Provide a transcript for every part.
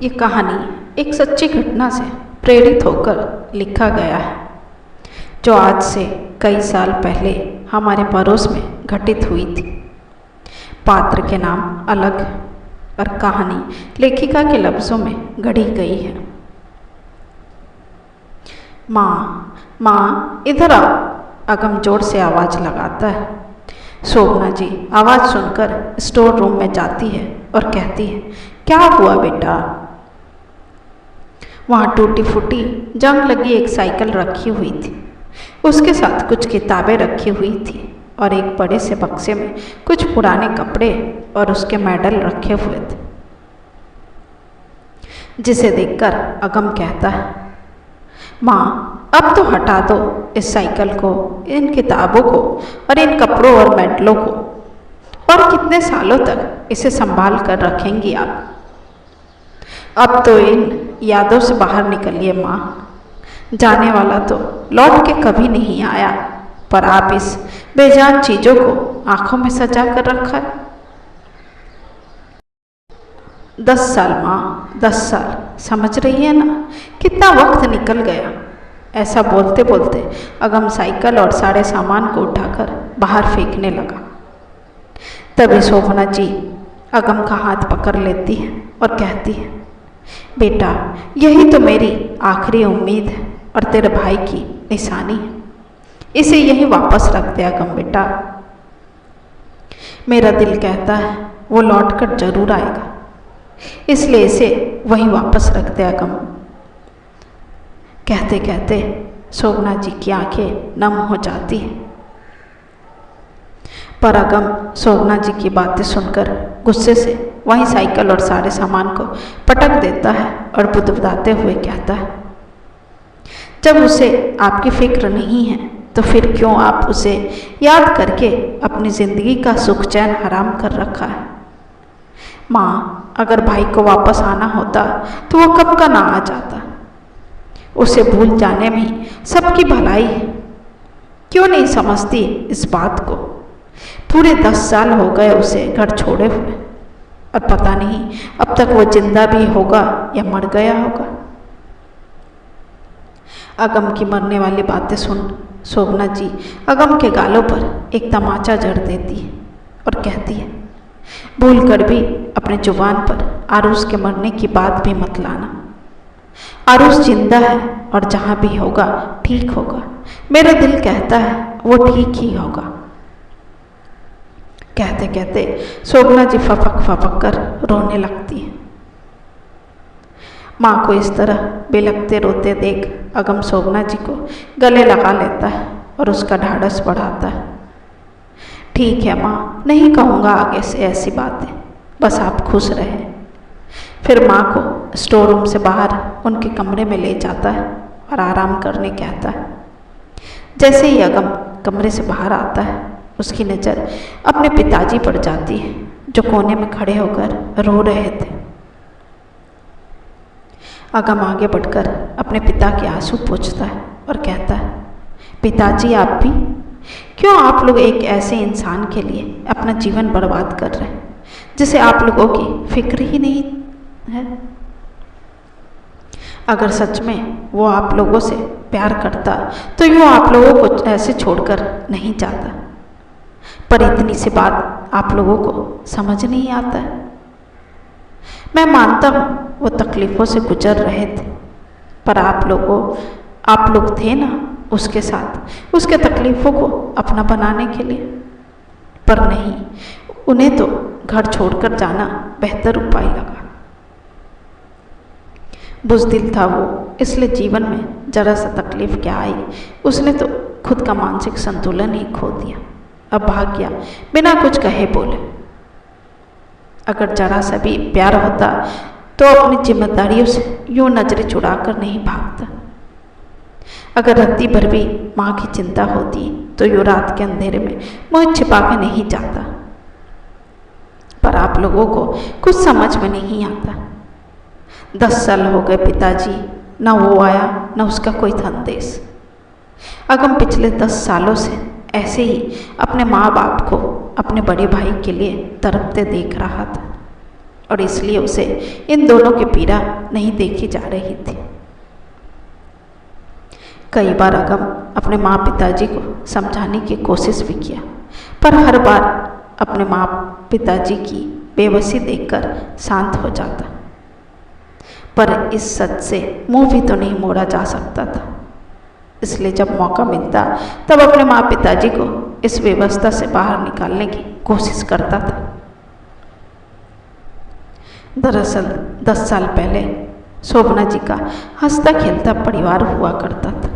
ये कहानी एक सच्ची घटना से प्रेरित होकर लिखा गया है, जो आज से कई साल पहले हमारे पड़ोस में घटित हुई थी। पात्र के नाम अलग और कहानी लेखिका के लफ्ज़ों में गढ़ी गई है। माँ माँ इधर आओ, अगम जोर से आवाज़ लगाता है। शोभना जी आवाज़ सुनकर स्टोर रूम में जाती है और कहती है, क्या हुआ बेटा? वहाँ टूटी फूटी जंग लगी एक साइकिल रखी हुई थी। उसके साथ कुछ किताबें रखी हुई थी और एक बड़े से बक्से में कुछ पुराने कपड़े और उसके मेडल रखे हुए थे, जिसे देखकर अगम कहता है, माँ अब तो हटा दो इस साइकिल को, इन किताबों को और इन कपड़ों और मेडलों को। और कितने सालों तक इसे संभाल कर रखेंगी आप? अब तो इन यादों से बाहर निकलिए माँ। जाने वाला तो लौट के कभी नहीं आया, पर आप इस बेजान चीज़ों को आंखों में सजा कर रखा है। 10 साल माँ, 10 साल, समझ रही है ना कितना वक्त निकल गया। ऐसा बोलते बोलते अगम साइकिल और सारे सामान को उठाकर बाहर फेंकने लगा। तभी शोभना जी अगम का हाथ पकड़ लेती है और कहती है, बेटा यही तो मेरी आखिरी उम्मीद है और तेरे भाई की निशानी है। इसे यही वापस रख दे अगम बेटा। मेरा दिल कहता है वो लौट कर जरूर आएगा, इसलिए इसे वहीं वापस रख दे अगम। कहते कहते शोभना जी की आंखें नम हो जाती हैं, पर अगम शोभना जी की बातें सुनकर गुस्से से वहीं साइकिल और सारे सामान को पटक देता है और बुदबुदाते हुए कहता है, जब उसे आपकी फिक्र नहीं है तो फिर क्यों आप उसे याद करके अपनी ज़िंदगी का सुख चैन हराम कर रखा है? माँ अगर भाई को वापस आना होता तो वो कब का ना आ जाता। उसे भूल जाने में सबकी भलाई है। क्यों नहीं समझती इस बात को? पूरे 10 साल हो गए उसे घर छोड़े हुए, और पता नहीं अब तक वो जिंदा भी होगा या मर गया होगा। अगम की मरने वाली बातें सुन शोभना जी अगम के गालों पर एक तमाचा जड़ देती है और कहती है, भूल कर भी अपने जुबान पर आरुष के मरने की बात भी मत लाना। आरुष जिंदा है और जहाँ भी होगा ठीक होगा। मेरा दिल कहता है वो ठीक ही होगा। कहते कहते शोभना जी फपक कर रोने लगती है। माँ को इस तरह बिलखते रोते देख अगम शोभना जी को गले लगा लेता है और उसका ढाढ़स बढ़ाता है। ठीक है माँ, नहीं कहूँगा आगे से ऐसी बातें, बस आप खुश रहें। फिर माँ को स्टोर रूम से बाहर उनके कमरे में ले जाता है और आराम करने कहता है। जैसे ही अगम कमरे से बाहर आता है, उसकी नज़र अपने पिताजी पर जाती है, जो कोने में खड़े होकर रो रहे थे। अगम आगे बढ़कर अपने पिता के आंसू पोंछता है और कहता है, पिताजी आप भी? क्यों आप लोग एक ऐसे इंसान के लिए अपना जीवन बर्बाद कर रहे हैं, जिसे आप लोगों की फिक्र ही नहीं है? अगर सच में वो आप लोगों से प्यार करता तो यूँ आप लोगों को ऐसे छोड़कर नहीं जाता, पर इतनी सी बात आप लोगों को समझ नहीं आता है। मैं मानता हूँ वो तकलीफ़ों से गुजर रहे थे, पर आप लोग थे ना उसके साथ, उसके तकलीफ़ों को अपना बनाने के लिए। पर नहीं, उन्हें तो घर छोड़कर जाना बेहतर उपाय लगा। बुज़दिल था वो, इसलिए जीवन में जरा सा तकलीफ़ क्या आई, उसने तो खुद का मानसिक संतुलन ही खो दिया। अब भाग गया बिना कुछ कहे बोले। अगर जरा सा भी प्यार होता तो अपनी जिम्मेदारियों से यूँ नजरें चुराकर नहीं भागता। अगर रत्ती भर भी माँ की चिंता होती तो यूँ रात के अंधेरे में मुँह छिपा के नहीं जाता। पर आप लोगों को कुछ समझ में नहीं आता। 10 साल हो गए पिताजी, न वो आया न उसका कोई संदेश। अगम पिछले 10 सालों से ऐसे ही अपने माँ बाप को अपने बड़े भाई के लिए तड़पते देख रहा था और इसलिए उसे इन दोनों की पीड़ा नहीं देखी जा रही थी। कई बार अगम अपने माँ पिताजी को समझाने की कोशिश भी किया, पर हर बार अपने माँ पिताजी की बेबसी देखकर शांत हो जाता। पर इस सच से मुंह भी तो नहीं मोड़ा जा सकता था, इसलिए जब मौका मिलता तब अपने माँ पिताजी को इस व्यवस्था से बाहर निकालने की कोशिश करता था। दरअसल 10 साल पहले शोभना जी का हंसता खेलता परिवार हुआ करता था।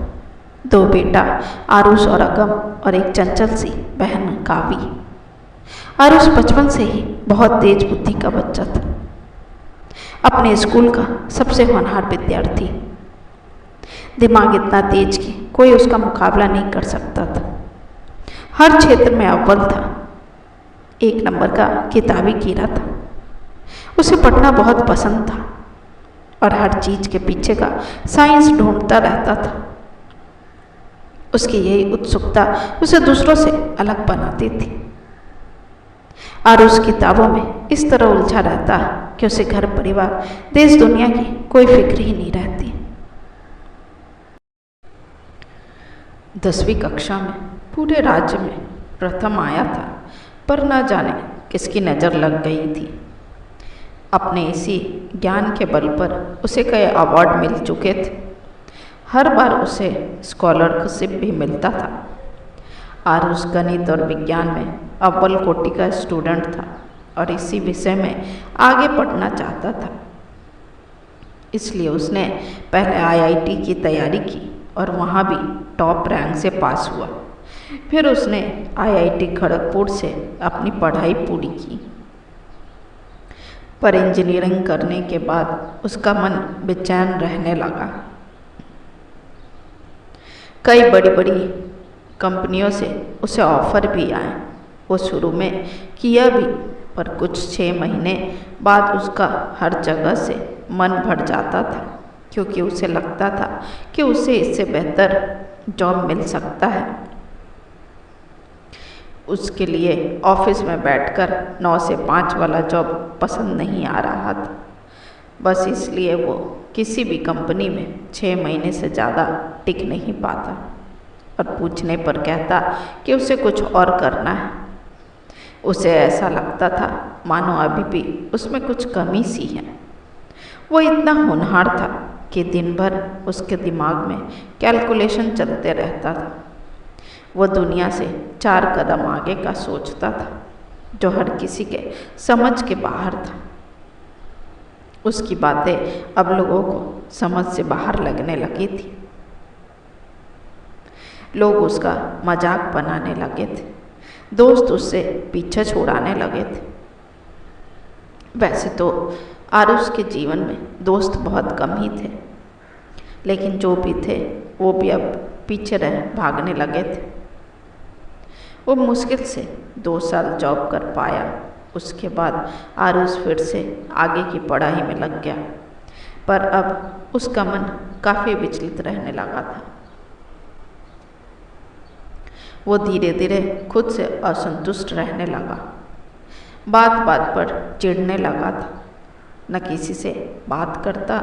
2 बेटा आरुष और अगम और एक चंचल सी बहन कावी। आरुष बचपन से ही बहुत तेज बुद्धि का बच्चा था, अपने स्कूल का सबसे होनहार विद्यार्थी। दिमाग इतना तेज कि कोई उसका मुकाबला नहीं कर सकता था। हर क्षेत्र में अव्वल था। 1 नंबर का किताबी कीड़ा था। उसे पढ़ना बहुत पसंद था और हर चीज के पीछे का साइंस ढूंढता रहता था। उसकी यही उत्सुकता उसे दूसरों से अलग बनाती थी। आरुष किताबों में इस तरह उलझा रहता कि उसे घर परिवार देश दुनिया की कोई फिक्र ही नहीं रहती। 10वीं कक्षा में पूरे राज्य में प्रथम आया था, पर न जाने किसकी नज़र लग गई थी। अपने इसी ज्ञान के बल पर उसे कई अवार्ड मिल चुके थे। हर बार उसे स्कॉलरशिप भी मिलता था। आरुष गणित और विज्ञान में अव्वल कोटि का स्टूडेंट था और इसी विषय में आगे पढ़ना चाहता था। इसलिए उसने पहले आईआईटी की तैयारी की और वहाँ भी टॉप रैंक से पास हुआ। फिर उसने आईआईटी खड़गपुर से अपनी पढ़ाई पूरी की। पर इंजीनियरिंग करने के बाद उसका मन बेचैन रहने लगा। कई बड़ी बड़ी कंपनियों से उसे ऑफर भी आए। वो शुरू में किया भी, पर कुछ 6 महीने बाद उसका हर जगह से मन भर जाता था, क्योंकि उसे लगता था कि उसे इससे बेहतर जॉब मिल सकता है। उसके लिए ऑफिस में बैठकर 9 से 5 वाला जॉब पसंद नहीं आ रहा था। बस इसलिए वो किसी भी कंपनी में 6 महीने से ज़्यादा टिक नहीं पाता और पूछने पर कहता कि उसे कुछ और करना है। उसे ऐसा लगता था मानो अभी भी उसमें कुछ कमी सी है। वो इतना होनहार था कि दिन भर उसके दिमाग में कैलकुलेशन चलते रहता था। वो दुनिया से 4 कदम आगे का सोचता था, जो हर किसी के समझ के बाहर था। उसकी बातें अब लोगों को समझ से बाहर लगने लगी थी। लोग उसका मजाक बनाने लगे थे। दोस्त उससे पीछे छुड़ाने लगे थे। वैसे तो आरुष के जीवन में दोस्त बहुत कम ही थे, लेकिन जो भी थे वो भी अब पीछे भागने लगे थे। वो मुश्किल से 2 साल जॉब कर पाया। उसके बाद आरुष फिर से आगे की पढ़ाई में लग गया, पर अब उसका मन काफ़ी विचलित रहने लगा था। वो धीरे धीरे खुद से असंतुष्ट रहने लगा। बात बात पर चिढ़ने लगा था। न किसी से बात करता,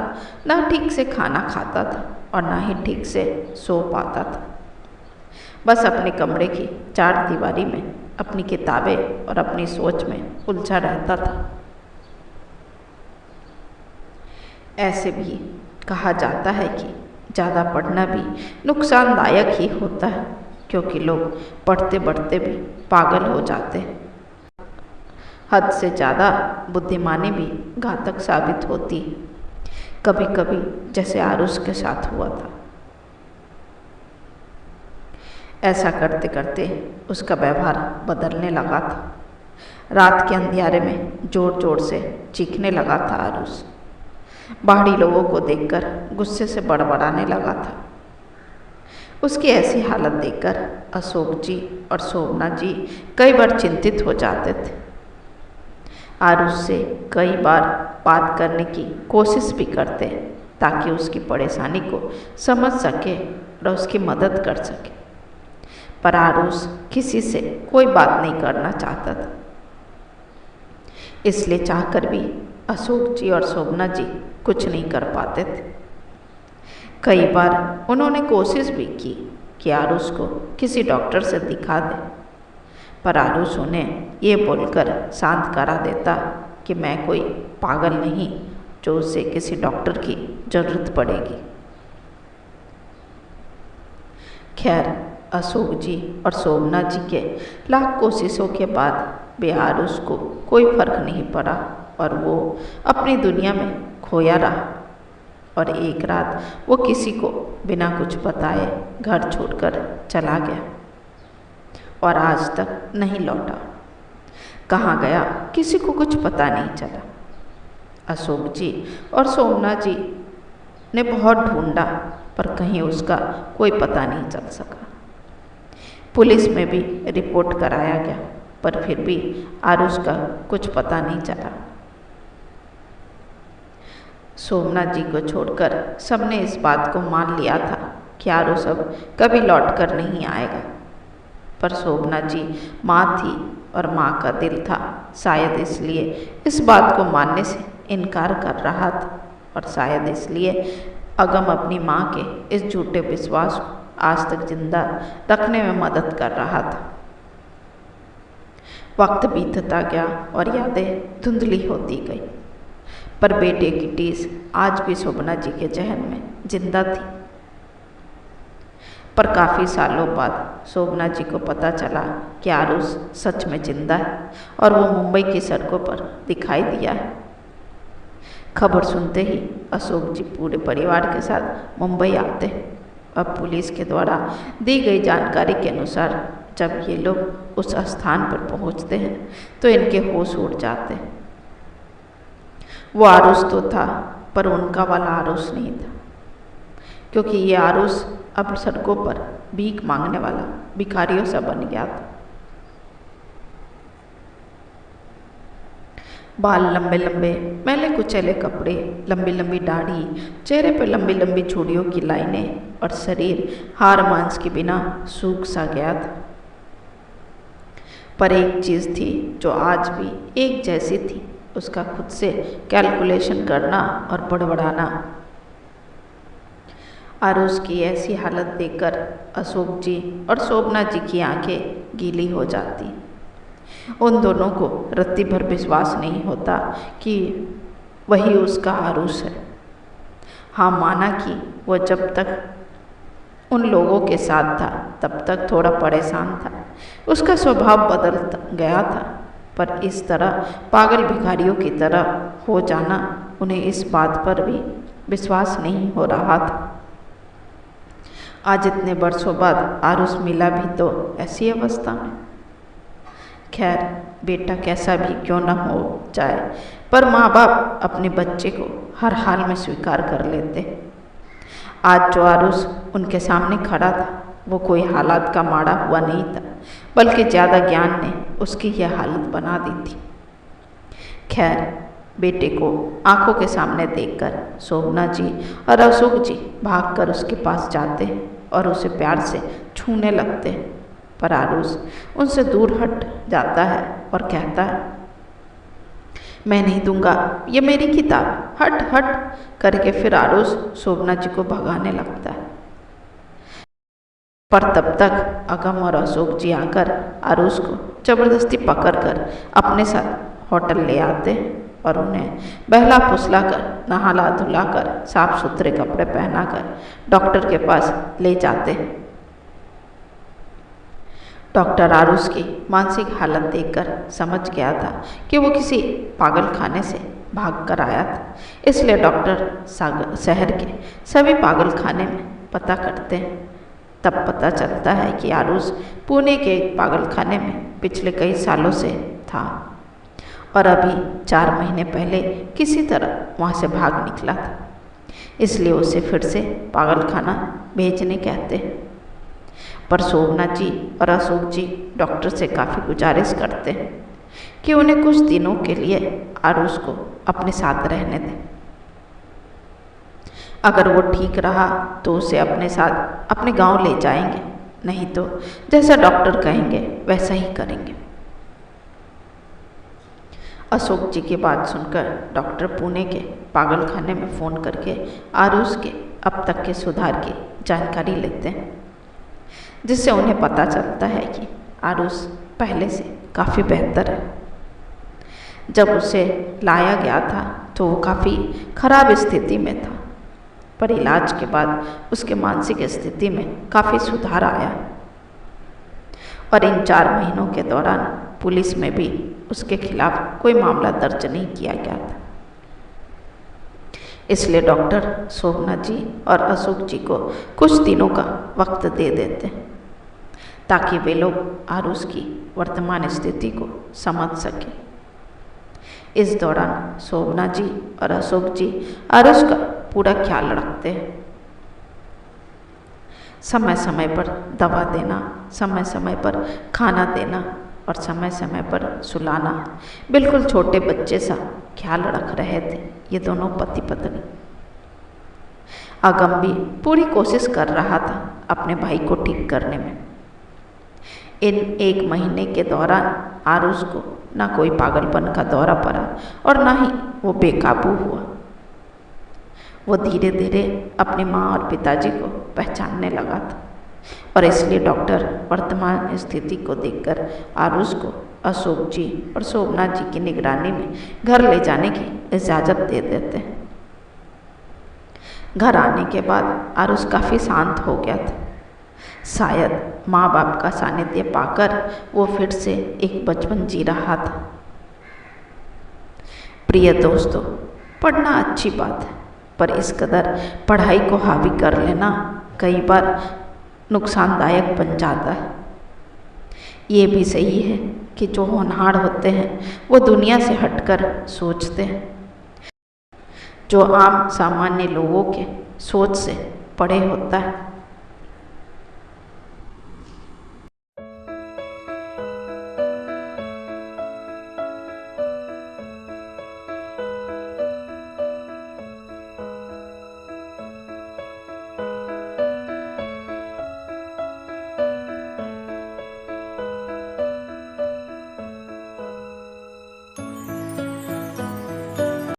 न ठीक से खाना खाता था और न ही ठीक से सो पाता था। बस अपने कमरे की 4 दीवारी में अपनी किताबें और अपनी सोच में उलझा रहता था। ऐसे भी कहा जाता है कि ज़्यादा पढ़ना भी नुकसानदायक ही होता है, क्योंकि लोग पढ़ते पढ़ते भी पागल हो जाते हैं। हद से ज़्यादा बुद्धिमानी भी घातक साबित होती है, कभी कभी जैसे आरुष के साथ हुआ था। ऐसा करते करते उसका व्यवहार बदलने लगा था। रात के अंधियारे में जोर जोर से चीखने लगा था आरुष। बाहरी लोगों को देखकर गुस्से से बड़बड़ाने लगा था। उसकी ऐसी हालत देखकर अशोक जी और शोभना जी कई बार चिंतित हो जाते थे। आरुष से कई बार बात करने की कोशिश भी करते, ताकि उसकी परेशानी को समझ सके और उसकी मदद कर सके, पर आरुष किसी से कोई बात नहीं करना चाहता था। इसलिए चाहकर भी अशोक जी और शोभना जी कुछ नहीं कर पाते थे। कई बार उन्होंने कोशिश भी की कि आरुष को किसी डॉक्टर से दिखा दे, पर आरुष उन्हें ये बोलकर शांत करा देता कि मैं कोई पागल नहीं जो उसे किसी डॉक्टर की ज़रूरत पड़ेगी। खैर, अशोक जी और शोभना जी के लाख कोशिशों के बाद भी आरुष को कोई फर्क नहीं पड़ा और वो अपनी दुनिया में खोया रहा। और एक रात वो किसी को बिना कुछ बताए घर छोड़कर चला गया और आज तक नहीं लौटा। कहाँ गया किसी को कुछ पता नहीं चला। अशोक जी और शोभना जी ने बहुत ढूंढा पर कहीं उसका कोई पता नहीं चल सका। पुलिस में भी रिपोर्ट कराया गया पर फिर भी आरुष का कुछ पता नहीं चला। शोभना जी को छोड़कर सबने इस बात को मान लिया था कि आरुष अब कभी लौट कर नहीं आएगा, पर शोभना जी माँ थी और माँ का दिल था, शायद इसलिए इस बात को मानने से इनकार कर रहा था और शायद इसलिए अगम अपनी माँ के इस झूठे विश्वास को आज तक जिंदा रखने में मदद कर रहा था। वक्त बीतता गया और यादें धुंधली होती गई, पर बेटे की टीस आज भी शोभना जी के जहन में जिंदा थी। पर काफ़ी सालों बाद शोभना जी को पता चला कि आरुष सच में जिंदा है और वो मुंबई की सड़कों पर दिखाई दिया है। खबर सुनते ही अशोक जी पूरे परिवार के साथ मुंबई आते। अब पुलिस के द्वारा दी गई जानकारी के अनुसार जब ये लोग उस स्थान पर पहुंचते हैं तो इनके होश उड़ जाते। वो आरुष तो था पर उनका वाला आरुष नहीं था, क्योंकि ये आरुष अब सड़कों पर भीख मांगने वाला भिखारियों सा बन गया था। बाल लंबे लंबे, मैले कुचैले कपड़े, लंबी लंबी दाढ़ी, चेहरे पर लंबी लंबी चूड़ियों की लाइनें और शरीर हार मांस के बिना सूख सा गया था। पर एक चीज़ थी जो आज भी एक जैसी थी, उसका खुद से कैलकुलेशन करना और बड़बड़ाना। आरुष की ऐसी हालत देखकर अशोक जी और शोभना जी की आंखें गीली हो जाती। उन दोनों को रत्ती भर विश्वास नहीं होता कि वही उसका आरुष है। हाँ, माना कि वह जब तक उन लोगों के साथ था तब तक थोड़ा परेशान था, उसका स्वभाव बदल गया था, पर इस तरह पागल भिखारियों की तरह हो जाना उन्हें इस बात पर भी विश्वास नहीं हो रहा था। आज इतने वर्षों बाद आरुष मिला भी तो ऐसी अवस्था में। खैर, बेटा कैसा भी क्यों न हो जाए, पर माँ बाप अपने बच्चे को हर हाल में स्वीकार कर लेते। आज जो आरुष उनके सामने खड़ा था वो कोई हालात का माड़ा हुआ नहीं था, बल्कि ज़्यादा ज्ञान ने उसकी यह हालत बना दी थी। खैर, बेटे को आंखों के सामने देखकर शोभना जी और अशोक जी भागकर उसके पास जाते और उसे प्यार से छूने लगते, पर आरुष उनसे दूर हट जाता है और कहता है, मैं नहीं दूंगा, ये मेरी किताब, हट हट करके फिर आरुष शोभना जी को भगाने लगता है। पर तब तक अगम और अशोक जी आकर आरुष को जबरदस्ती पकड़कर अपने साथ होटल ले आते और उन्हें बहला फुसलाकर, नहाला धुलाकर, साफ सुथरे कपड़े पहनाकर डॉक्टर के पास ले जाते। डॉक्टर आरुष की मानसिक हालत देखकर समझ गया था कि वो किसी पागल खाने से भाग कर आया था, इसलिए डॉक्टर शहर के सभी पागल खाने में पता करते हैं। तब पता चलता है कि आरुष पुणे के एक पागल खाने में पिछले कई सालों से था और अभी 4 महीने पहले किसी तरह वहाँ से भाग निकला था, इसलिए उसे फिर से पागल खाना भेजने कहते हैं। पर शोभना जी और अशोक जी डॉक्टर से काफ़ी गुजारिश करते हैं कि उन्हें कुछ दिनों के लिए आरुष को अपने साथ रहने दें। अगर वो ठीक रहा तो उसे अपने साथ अपने गांव ले जाएंगे, नहीं तो जैसा डॉक्टर कहेंगे वैसा ही करेंगे। अशोक जी की बात सुनकर डॉक्टर पुणे के पागल खाने में फ़ोन करके आरुष के अब तक के सुधार की जानकारी लेते हैं, जिससे उन्हें पता चलता है कि आरुष पहले से काफ़ी बेहतर है। जब उसे लाया गया था तो वो काफ़ी खराब स्थिति में था, पर इलाज के बाद उसके मानसिक स्थिति में काफ़ी सुधार आया और इन 4 महीनों के दौरान पुलिस में भी उसके खिलाफ कोई मामला दर्ज नहीं किया गया था। इसलिए डॉक्टर शोभना जी और अशोक जी को कुछ दिनों का वक्त दे देते हैं ताकि वे लोग आरुष की वर्तमान स्थिति को समझ सकें। इस दौरान शोभना जी और अशोक जी आरुष का पूरा ख्याल रखते हैं। समय समय पर दवा देना, समय समय पर खाना देना और समय समय पर सुलाना, बिल्कुल छोटे बच्चे सा ख्याल रख रहे थे ये दोनों पति पत्नी। अगम भी पूरी कोशिश कर रहा था अपने भाई को ठीक करने में। इन 1 महीने के दौरान आरुष को ना कोई पागलपन का दौरा पड़ा और ना ही वो बेकाबू हुआ। वो धीरे धीरे अपनी माँ और पिताजी को पहचानने लगा था और इसलिए डॉक्टर वर्तमान स्थिति को देखकर आरुष को अशोक जी और शोभना जी की निगरानी में घर ले जाने की इजाज़त दे देते हैं। घर आने के बाद आरुष काफ़ी शांत हो गया था। शायद माँ बाप का सानिध्य पाकर वो फिर से एक बचपन जी रहा था। प्रिय दोस्तों, पढ़ना अच्छी बात है, पर इस कदर पढ़ाई को हावी कर लेना कई बार नुकसानदायक बन जाता है। ये भी सही है कि जो होनहार होते हैं वो दुनिया से हटकर सोचते हैं, जो आम सामान्य लोगों के सोच से परे होता है।